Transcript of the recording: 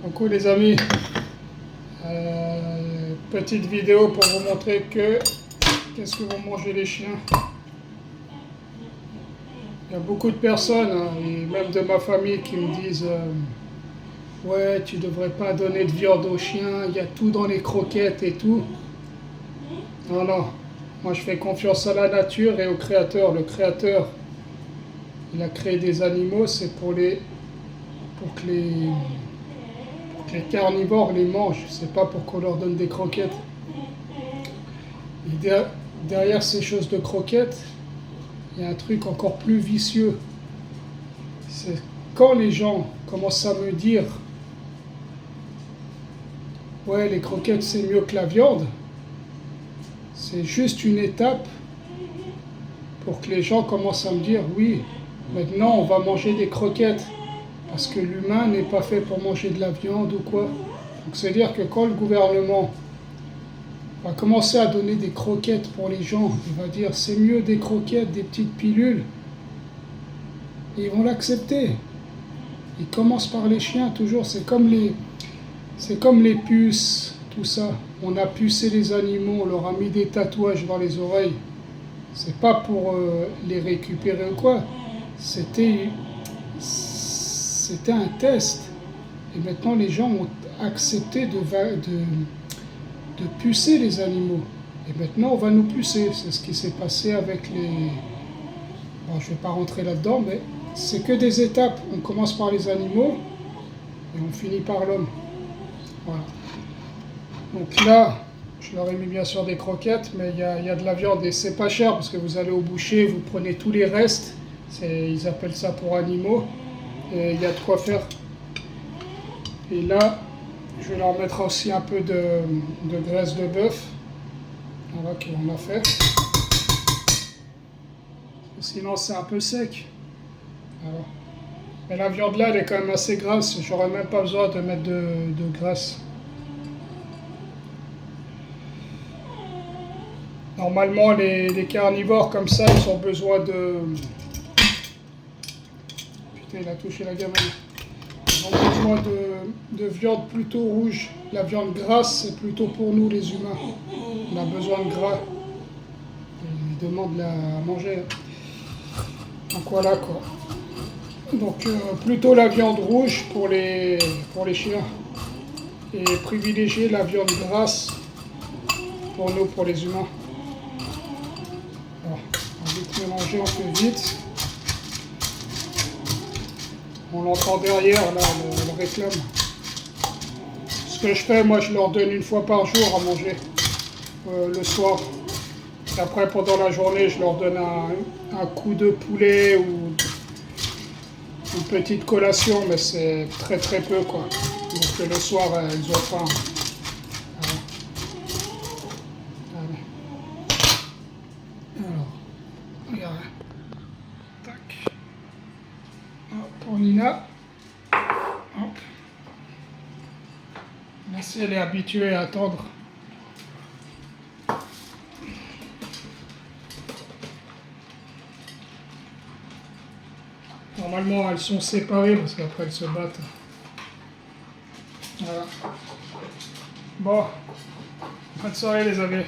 Coucou les amis, petite vidéo pour vous montrer qu'est-ce que vont manger les chiens. Il y a beaucoup de personnes, hein, et même de ma famille, qui me disent ouais, tu devrais pas donner de viande aux chiens, il y a tout dans les croquettes et tout. Non, non, moi je fais confiance à la nature et au créateur. Le créateur, il a créé des animaux, c'est pour que les carnivores les mangent, c'est pas pour qu'on leur donne des croquettes. Et derrière ces choses de croquettes, il y a un truc encore plus vicieux. C'est quand les gens commencent à me dire ouais, les croquettes c'est mieux que la viande, c'est juste une étape pour que les gens commencent à me dire oui, maintenant on va manger des croquettes. Parce que l'humain n'est pas fait pour manger de la viande ou quoi. Donc c'est-à-dire que quand le gouvernement va commencer à donner des croquettes pour les gens, il va dire c'est mieux des croquettes, des petites pilules, et ils vont l'accepter. Ils commencent par les chiens toujours, c'est comme les puces, tout ça. On a pucé les animaux, on leur a mis des tatouages dans les oreilles. C'est pas pour les récupérer ou quoi. C'était un test. Et maintenant, les gens ont accepté de pucer les animaux. Et maintenant, on va nous pucer. C'est ce qui s'est passé avec les... Bon, je ne vais pas rentrer là-dedans, mais c'est que des étapes. On commence par les animaux et on finit par l'homme. Voilà. Donc là, je leur ai mis bien sûr des croquettes, mais il y a de la viande et c'est pas cher parce que vous allez au boucher, vous prenez tous les restes. Ils appellent ça pour animaux. Et il y a de quoi faire. Et là, je vais leur mettre aussi un peu de graisse de bœuf. Voilà, qu'on a fait. Sinon, c'est un peu sec. Voilà. Mais la viande là, elle est quand même assez grasse. J'aurais même pas besoin de mettre de graisse. Normalement, les carnivores comme ça, ils ont besoin de... Putain, il a touché la gamelle. Ils ont besoin de viande plutôt rouge. La viande grasse, c'est plutôt pour nous les humains. On a besoin de gras. Ils demandent à manger. Donc voilà quoi. Donc plutôt la viande rouge pour les chiens. Et privilégier la viande grasse pour nous, pour les humains. Alors, on va vite mélanger, on fait vite. On l'entend derrière, là, le réclame. Ce que je fais, moi, je leur donne une fois par jour à manger, le soir. Et après, pendant la journée, je leur donne un coup de poulet ou une petite collation, mais c'est très très peu, quoi. Donc le soir, ils ont faim. Voilà. Allez. Alors, regardez. Tac. Hop, pour Nina. Hop. Merci, elle est habituée à attendre. Normalement, elles sont séparées parce qu'après elles se battent. Voilà. Bon, bonne soirée les amis.